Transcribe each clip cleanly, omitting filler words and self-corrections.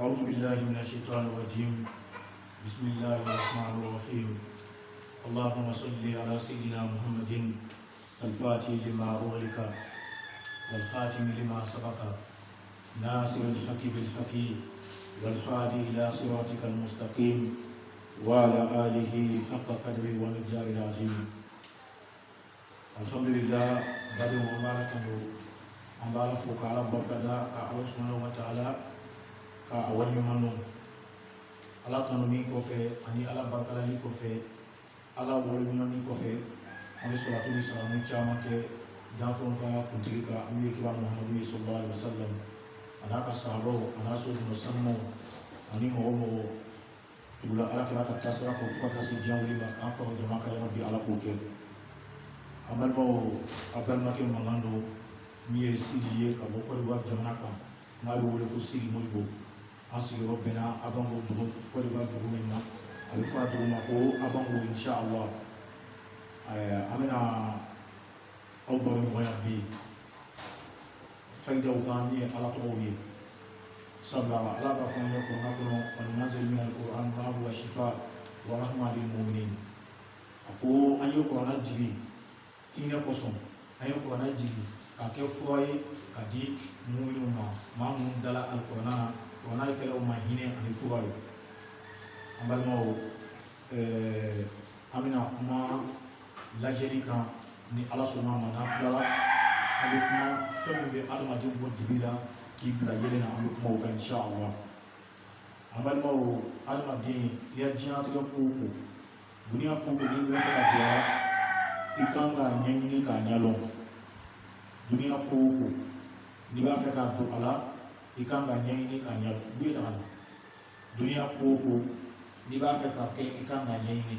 أعوذ بالله من الشيطان الرجيم. بسم الله الرحمن الرحيم. اللهم صل على سيدنا محمد الفاتح لما أغلق والخاتم لما سبق ناصر الحق بالحق والهادي إلى صراطك المستقيم وعلى آله حق قدره ومقداره العظيم. الحمد لله بعد مباركة أمبارح فوق على بركة الله سبحانه وتعالى كأول منو على تنمي كفى أني على بركة لي كفى على أول منو كفى أني صلاة السلام عليك جافون كا كنتريكا أمي كبار محمد صلى الله عليه وسلم أنا كسارو أنا سود مسمو أني مو تقول على كلا كتاسرا كفوا كسيجيان ولي أنفع جماعة كلام بي على كوكب أمر ما كي مغاندو ميه سيدي كابو كوريبا جماعة نارو ولا كوسيري مولبو أصلي ربنا أبانغو دو كوريبا برومنا الفا دوما أو أبانغو إن شاء الله أمنا أوبر مويا بي فايدة وغانية على طويل سبلا على بفهم القرآن وننزل من القرآن ما هو شفاء ورحمة للمؤمنين أقول أن يقرأ الجري إن قصم أن يقرأ الجري كأكفوي كدي مؤمن ما من دلا القرآن القرآن يكلم ما هنا عن الفوي أما المو أمنا ما لا جريكا ni ala sɔnna ma n'a filala an bɛ kuma fɛn min bɛ adamaden bɔ dibi la k'i bila yɛlɛ na an bɛ kuma o kan insha Allah. An balimaw adamaden i ya diɲɛlatigɛ ko o ko duniya ko o ko n'i bɛ fɛ ka jɔya i kan k'a ɲɛɲini k'a ɲɛdɔn duniya ko o ko n'i b'a fɛ k'a don a la i kan k'a ɲɛɲini k'a ɲɛdɔn u bɛ daga la duniya ko o ko n'i b'a fɛ k'a kɛ i kan k'a ɲɛɲini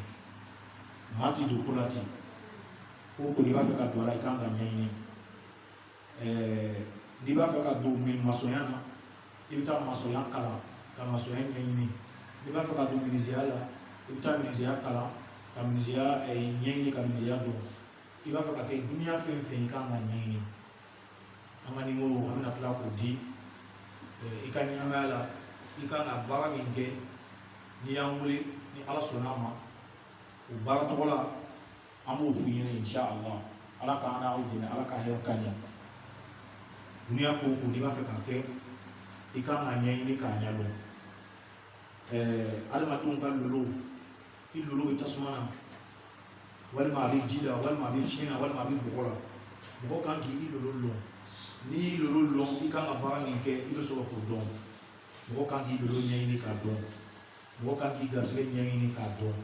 maa ti don ko la ten ko n'i b'a fɛ ka don a la i kan ka ɲɛɲini n'i b'a fɛ ka don maçonniya na i bɛ taa maçonniya kalan ka maçonniya ɲɛɲini n'i b'a fɛ ka don menuisier la i bɛ taa menuisier kalan ka menuisier ɲɛɲini ka menuisier dɔn i b'a fɛ ka kɛ duniya fɛn fɛn i kan ka ɲɛɲini an ka nimoro an bɛna tila k'o di i ka ɲɛnamaya la i kan ka baara min kɛ n'i y'an wele ni ala sɔnna a ma o baara tɔgɔ la an b'o f'u ɲɛna insha Allah ala k'an n'aw dɛmɛ ala ka hɛrɛ k'an ɲɛ duniya ko o ko n'i b'a fɛ k'a kɛ i kan ka ɲɛɲini k'a ɲɛdɔn adamadenw ka lolo i lolo bɛ tasuma na walima a bɛ ji la walima a bɛ fiɲɛ na walima a bɛ bɔgɔ la mɔgɔ kan k'i lolo lɔn n'i y'i lolo lɔn i kan ka baara min kɛ i bɛ sɔrɔ k'o dɔn mɔgɔ kan k'i lolo ɲɛɲini k'a dɔn mɔgɔ kan k'i garisɛgɛ ɲɛɲini k'a dɔn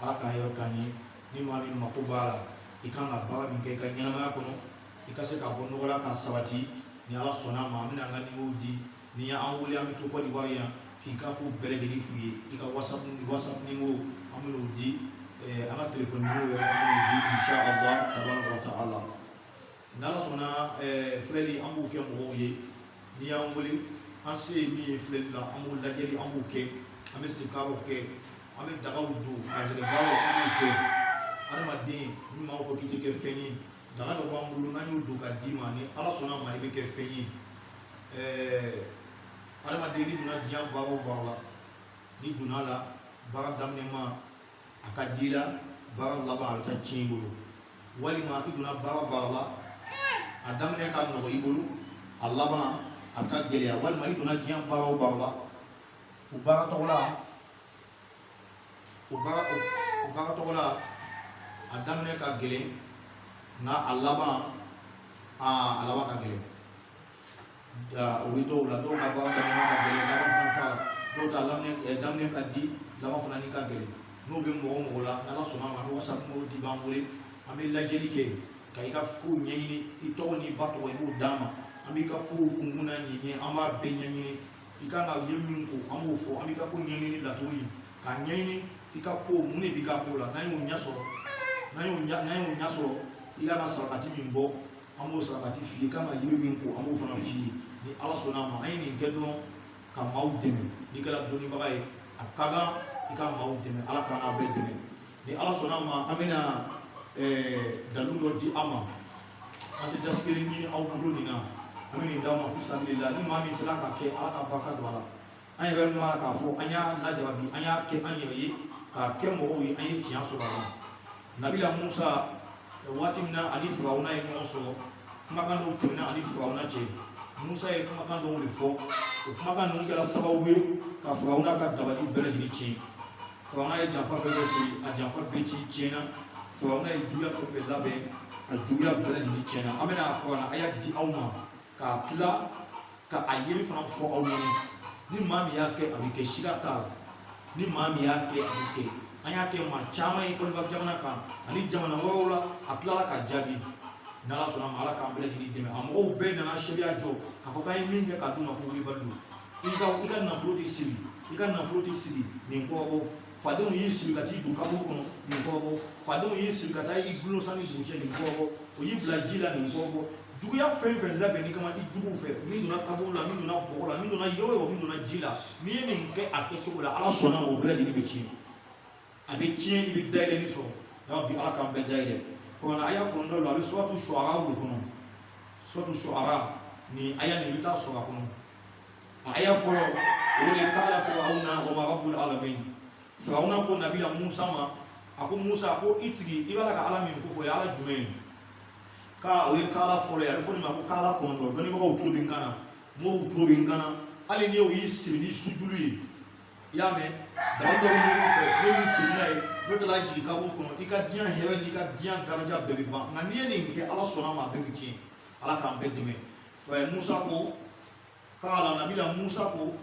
ala ka hɛrɛ k'an ɲɛ ni maa min mako b'a la i kan ka baara min kɛ i ka ɲɛnamaya kɔnɔ i ka se ka bɔ nɔgɔ la ka sabati ni ala sɔnna a ma an bɛna an ka nimoro di ni y'an wele an bɛ to Côte d'Ivoire yan k'i ka ko bɛɛ lajɛlen f'u ye i ka whatsapp nimoro an bɛ n'o di an ka telefɔni nimoro yɛrɛ an bɛ n'o di insha Allah tabaraka wa ta'ala ni ala sɔnna filɛli an b'o kɛ mɔgɔw ye ni y'an wele an se ye min ye filɛli la an b'o lajɛli an b'o kɛ an bɛ sirikaw kɛ an bɛ dagaw don azɛrɛbaw an b'o kɛ adamaden ni maa ko k'i tɛ kɛ fɛn ye daga dɔ b'an bolo n'an y'o don ka d'i ma ni ala sɔnna a ma i bɛ kɛ fɛn ye adamaden ni donna diɲɛ baara o baara la ni donna la baara daminɛ ma a ka di la baara laban a bɛ taa tiɲɛ i bolo walima i donna baara o baara la a daminɛ ka nɔgɔ i bolo a laban a ka gɛlɛya walima i donna diɲɛ baara o baara la o baara tɔgɔ la a daminɛ ka gɛlɛn nka a laban ka gɛlɛn o bɛ dɔw la dɔw ka baara daminɛ ka gɛlɛn laban fana t'a la dɔw ta daminɛ ka di laban fana ni ka gɛlɛn n'o bɛ mɔgɔ o mɔgɔ la n'ala sɔnna a ma an bɛ whatsapp nimoro di b'an wele an bɛ lajɛli kɛ ka i ka kow ɲɛɲini i tɔgɔ n'i ba tɔgɔ i b'o d'a ma an b'i ka kow kunkun na ɲɛɲini an b'a bɛɛ ɲɛɲini i kan ka ye min ko an b'o fɔ an b'i ka ko ɲɛɲini laturu ye k'a ɲɛɲini i ka ko mun de b'i ka ko la n'an y'o ɲɛ sɔrɔ i kan ka sarakati min bɔ an b'o sarakati f'i ye i kan ka yiri min ko an b'o fana f'i ye ni ala sɔnna a ma an ye nin kɛ dɔrɔn ka maaw dɛmɛ n'i kɛra dɔnnibaga ye a ka kan i ka maaw dɛmɛ ala k'an n'a bɛɛ dɛmɛ ni ala sɔnna a ma an bɛna dalu dɔ di an ma an tɛ dasigili ɲini aw bolo nin na an bɛ nin d'aw ma fi sabilillah ni maa min sera ka kɛ ala ka barika don a la an yɛrɛ mara k'a fɔ an y'a lajabi an y'a kɛ an yɛrɛ ye k'a kɛ mɔgɔw ye an ye tiɲɛ sɔrɔ a la nabila musa waati min na ani firawuna ye ɲɔgɔn sɔrɔ kumakan dɔw tɛmɛna ani firawuna cɛ musa ye kumakan dɔw de fɔ o kumakan ninnu kɛra sababu ye ka firawuna ka dabali bɛɛ lajɛlen tiɲɛ firawuna ye janfa fɛn fɛn sigi a janfa bɛɛ tiɲɛna firawuna ye juguya fɛn fɛn labɛn a juguya bɛɛ lajɛlen tiɲɛna an bɛna a kuranna a y'a di aw ma k'a tila ka a yiri fana fɔ aw ɲɛna ni maa min y'a kɛ a bɛ kɛ siga t'a la ni maa min y'a kɛ a bɛ kɛ an y'a kɛ maa caman ye Côte d'Ivoire jamana kan ani jamana wɛrɛw la a tilala ka jaabi n'Ala sɔnna ma Ala k'an bɛɛ lajɛlen dɛmɛ a mɔgɔw bɛɛ nana sariya jɔ k'a fɔ k'an ye min kɛ k'a d'u ma ko wulibali don i ka nafolo tɛ siri i ka nafolo tɛ siri nin kɔrɔbɔ fadenw y'i siri ka t'i don kaburu kɔnɔ nin kɔrɔbɔ fadenw y'i siri ka taa i gulon sanni dugu cɛ nin kɔrɔbɔ o y'i bila ji la nin kɔrɔbɔ juguya fɛn fɛn labɛnni kama i juguw fɛ min donna kaburu la min donna bɔgɔ la min donna yɔrɔ yɔrɔ min donna ji la n'i ye nin kɛ a kɛcogo la Ala sɔnna ma o bɛɛ lajɛlen bɛ tiɲɛ a bɛ tiɲɛ i bɛ dayɛlɛnni sɔrɔ donc bi Ala k'an bɛɛ dayɛlɛ kuranna aya kɔnɔntɔn la a bɛ suratu shuara de kɔnɔ suratu shuara ni aya nin i bɛ taa sɔrɔ a kɔnɔ a aya fɔlɔ o de k'ala firawuna wa ma rabbul alamin firawuna ko nabila musa ma a ko musa ko i tigi i b'a la ka Ala min ko fɔ o ye Ala jumɛn ye ka o ye k'ala fɔlɔ ye a bɛ fɔ nin ma ko k'ala kɔnɔntɔn dɔnnibagaw tulo bɛ n kan na mɔgɔw tulo bɛ n kan na hali ni y'i siri ni sujulu ye i y'a mɛn dama dɔw ɲini fɛ n'o y'i siri n'a ye n'o tɛ la jigin kaburu kɔnɔ i ka diɲɛ hɛrɛ n'i ka diɲɛ daraja bɛɛ bɛ ban nka n'i ye nin kɛ Ala sɔnna ma a bɛɛ bɛ tiɲɛ Ala k'an bɛɛ dɛmɛ Musa ko k'ala nabila Musa ko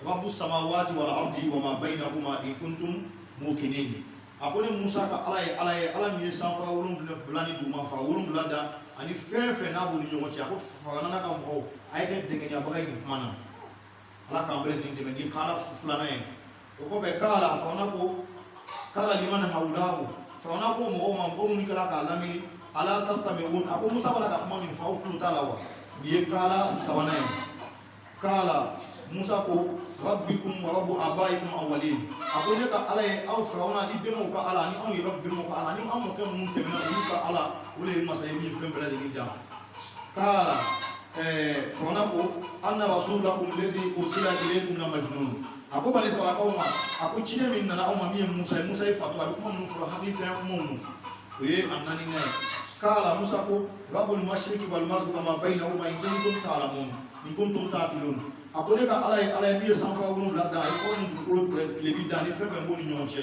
Rabbu samawati wal ardi wa ma bainahuma in kuntum muqinin a ko ni Musa ka Ala ye Ala min ye sanfara 7 ni duguma fara 7 da ani fɛn fɛn n'a b'u ni ɲɔgɔn cɛ a ko farana ka mɔgɔw a ye kɛ dɛngɛnyabaga ye nin kuma na Ala k'an bɛɛ lajɛlen dɛmɛ ni k'ala filanan ye o kɔfɛ k'ala farana ko k'ala liman hawlahu farana ko mɔgɔw ma mɔgɔ minnu kɛra k'a lamini ala tastamihun a ko Musa b'a la ka kuma min fɔ aw tulo t'a la wa nin ye k'ala sabanan ye k'ala Musa ko rabbikum wa rabbu abaikum awwalin a ko ne ka Ala ye aw firawuna i bɛnbaw ka Ala ni anw yɛrɛ bɛnbaw ka Ala ni an mɔkɛ minnu tɛmɛna olu ka Ala o de ye masa ye min fɛn bɛɛ lajɛlen da k'ala firawuna ko anna rasulakum allazi ursila ilaykum la majnun a ko bani israilakaw ma a ko cilen min nana aw ma min ye Musa ye fatu a bɛ kuma minnu fɔra hakili tɛ kumaw ma o ye a naaninan ye k'ala Musa ko rabbul mashriqi wal maghribi wa ma bainahuma in kuntum ta'lamun in kuntum ta'qilun a ko ne ka Ala ye min ye sanfara 7 da a ye kɔrɔ ni dugukolo tile bi da ni fɛn fɛn b'o ni ɲɔgɔn cɛ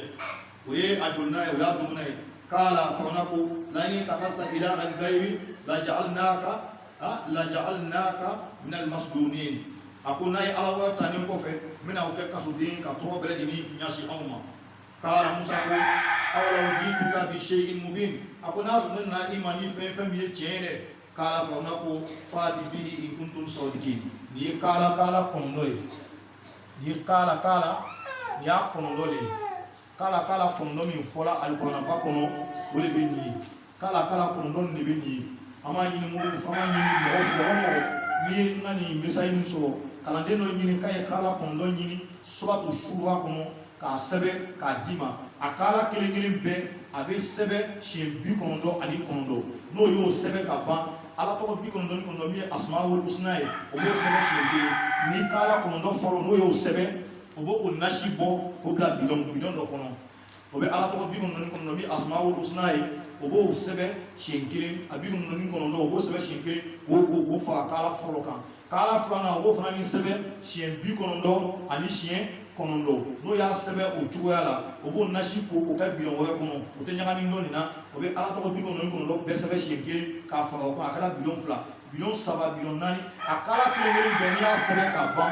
o ye a jolinan ye o y'a dugunan ye k'ala firawuna ko la in takasta ilahan ghayri laja'alnaka min al-masdunin a ko n'a ye Ala wɛrɛ ta nin kɔfɛ n bɛna o kɛ kasoden ka tɔgɔ bɛɛ lajɛlen ɲɛsin anw ma k'ala Musa ko awalaw jiituka bi shay'in mubin a ko n'a sɔrɔ ne nana i ma ni fɛn min ye tiɲɛ ye dɛ k'ala firawuna ko fati bihi in kuntum sadiqin nin ye k'ala kɔnɔntɔn ye nin ye k'ala nin y'a kɔnɔntɔn de ye k'ala kɔnɔntɔn min fɔla alikuranaba kɔnɔ o de bɛ nin ye k'ala kɔnɔntɔn de bɛ nin ye an b'a ɲini mɔgɔ n'i na nin misayi min sɔrɔ kalanden dɔ ɲini k'a ye k'ala kɔnɔntɔn ɲini suratu shura kɔnɔ k'a sɛbɛn k'a d'i ma a k'ala kelen kelen bɛɛ a bɛ sɛbɛn siɲɛ 99 n'o y'o sɛbɛn ka ban Ala tɔgɔ 99 min ye asmaul husna ye o b'o sɛbɛn siɲɛ 1 ni k'ala kɔnɔntɔn fɔlɔ n'o y'o sɛbɛn o b'o nasi bɔ k'o bila bidon dɔ kɔnɔ o bɛ Ala tɔgɔ 99 min ye asmaul husna ye o b'o sɛbɛn siɲɛ 1 a 99 o b'o sɛbɛn siɲɛ 1 k'o fara k'ala fɔlɔ kan k'ala filanan o b'o fana min sɛbɛn siɲɛ 99 ani siɲɛ 9 n'o y'a sɛbɛn o cogoya la o b'o nasi k'o kɛ bidon wɛrɛ kɔnɔ o tɛ ɲagami dɔ nin na o bɛ Ala tɔgɔ 99 bɛɛ sɛbɛn siɲɛ 1 k'a fara o kan a kɛra bidon 2 bidon 3 bidon 4 a k'ala kelen kelen bɛɛ n'i y'a sɛbɛn k'a ban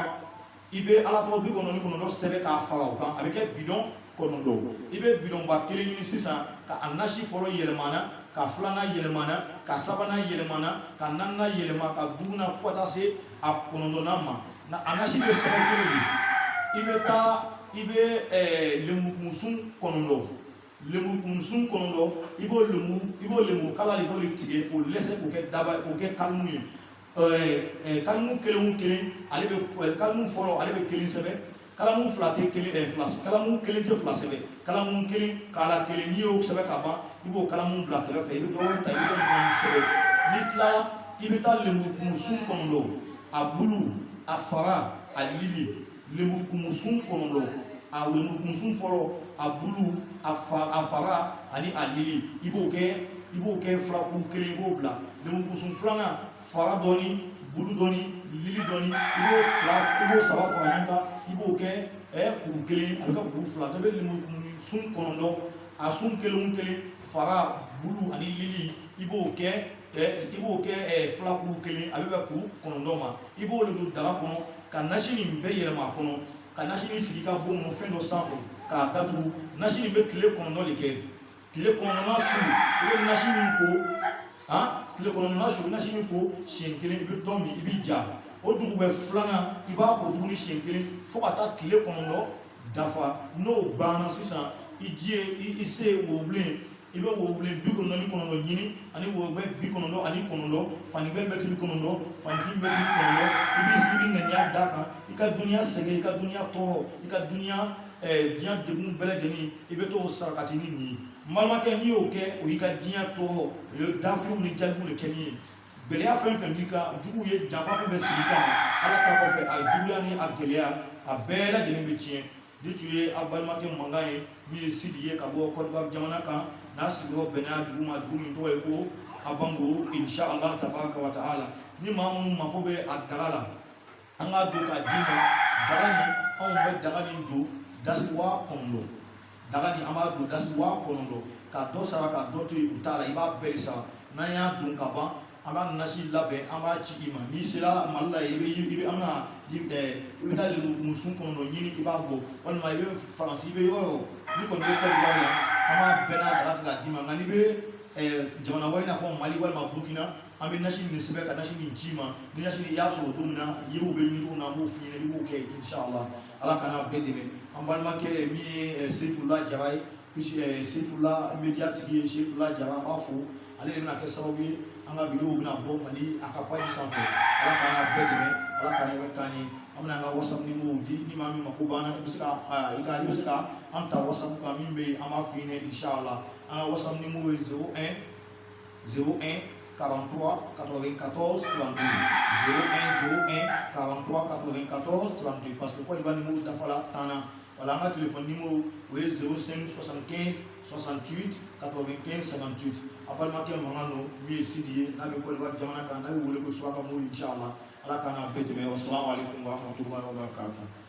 i bɛ Ala tɔgɔ 99 sɛbɛn k'a fara o kan a bɛ kɛ bidon 9 i bɛ bidonba kelen ɲini sisan ka a nasi fɔlɔ yɛlɛmana ka filanan yɛlɛmana ka sabanan yɛlɛmana ka naaninan yɛlɛma ka duurunan fo ka taa se a 9nan ma a nasi bɛ sɛbɛn cogo di i bɛ lemurukumusun 9 i b'o lemuru kala de b'o tigɛ k'o lɛsɛ k'o kɛ daba k'o kɛ kalimu ye kalimu kelen o kelen ale bɛ kalimu fɔlɔ ale bɛ kelen sɛbɛn kalamu fila tɛ kelen kalamu kelen tɛ fila sɛbɛn kalamu kelen kala kelen n'i y'o sɛbɛn ka ban i b'o kalamu bila kɛrɛfɛ i bɛ dɔwɛrɛ ta i bɛ dɔwɛrɛ sɛbɛn n'i tilala i bɛ taa lemurukumusun 9 a bulu a fara a lili lemurukumusun kɔnɔndɔ a lemurukumusun fɔlɔ a bulu a fara ani a lili i b'o kɛ firakuru kelen i b'o bila lemurukumusun filanan fara dɔɔni bulu dɔɔni lili dɔɔni i b'o saba fara ɲɔgɔn kan i b'o kɛ kuru kelen a bɛ kɛ kuru fila dɔ bɛ lemurukumusun kɔnɔndɔ a sun kelen fara bulu ani lili i b'o kɛ firakuru kelen a bɛ bɛn kuru kɔnɔndɔ ma i b'o de don daga kɔnɔ ka nasi nin bɛɛ yɛlɛma a kɔnɔ ka nasi nin sigi ka bon kɔnɔ fɛn dɔ sanfɛ k'a datugu nasi nin bɛ tile kɔnɔndɔ de kɛ tile kɔnɔndɔna su i bɛ nasi min ko tile kɔnɔndɔna su i bɛ nasi min ko siɲɛ kelen i bɛ dɔ min i bɛ ja o dugubɛ filanan i b'a ko tuguni siɲɛ kelen fo ka taa tile kɔnɔndɔ dafa n'o banna sisan i se ye worobilen i bɛ worobilen 99 ɲini ani worobɛ 99 ani kɔnɔndɔ fanibɛ mɛtiri 9 fanifin mɛtiri 9 i bɛ ŋaniya d'a kan i ka duniya sɛgɛn i ka duniya tɔɔrɔ i ka duniya diɲɛ degun bɛɛ lajɛlen i bɛ t'o sarakati ni nin ye n balimakɛ n'i y'o kɛ o y'i ka diɲɛ tɔɔrɔ o ye danfɛnw ni jalibuw de kɛ min ye gɛlɛya fɛn fɛn b'i kan juguw ye janfa fɛn fɛn sigi kan ala ta kɔfɛ a juguya ni a gɛlɛya a bɛɛ lajɛlen bɛ tiɲɛ ni tun ye a balimakɛ mankan ye min ye Sidi ye ka bɔ Côte d'Ivoire jamana kan n'a sigiyɔrɔ bɛnna dugu ma dugu min tɔgɔ ye ko Abango inshallah tabaraka wa ta'ala ni maa minnu mako bɛ a daga la an k'a don k'a d'i ma daga nin anw bɛ daga nin don dasi 9,000 daga nin an b'a don dasi 9,000 ka dɔ sara ka dɔ to yen u t'a la i b'a bɛɛ de sara n'an y'a don ka ban an b'a nasi labɛn an b'a ci i ma n'i sera Mali la i bɛ an ka i bɛ taa lemurukumusun kɔnɔndɔ ɲini i b'a bɔ walima i bɛ Faransi i bɛ yɔrɔ yɔrɔ n'i kɔni bɛ Côte d'Ivoire yan an b'a bɛɛ n'a daga kɛ k'a d'i ma nka n'i bɛ jamana wɛrɛ i n'a fɔ Mali walima Burkina an bɛ nasi nin sɛbɛn ka nasi nin ci i ma ni nasi nin i y'a sɔrɔ don min na yiriw bɛ ɲini cogo min na an b'o f'i ɲɛna i b'o kɛ inshallah ala kana bɛɛ dɛmɛ an balimakɛ min ye Seyfula Jara ye Seyfula media tigi ye Seyfula Jara an b'a fo ale de bɛna kɛ sababu ye an ka vidéo bɛna bɔ Mali a ka page sanfɛ ala kana bɛɛ dɛmɛ ala ka hɛrɛ k'an ye an bɛna an ka WhatsApp numéro di ni maa min mako b'an na i bɛ se ka an ta WhatsApp kan min bɛ yen an b'a f'i ɲɛna inshallah an ka WhatsApp numéro ye 01 43 94 32 01 43 94 32 parce que Côte d'Ivoire numéro dafala tana wala an ka téléphone numéro o ye 05 75 68 95 58 a balimakɛ mankan don min ye Sidi ye n'a bɛ Côte d'Ivoire jamana kan n'a bɛ wele ko Suwaka Mori inshallah ala k'an n'a bɛɛ dɛmɛ wassalamu alaikum wa rahmatullahi wa barakatuh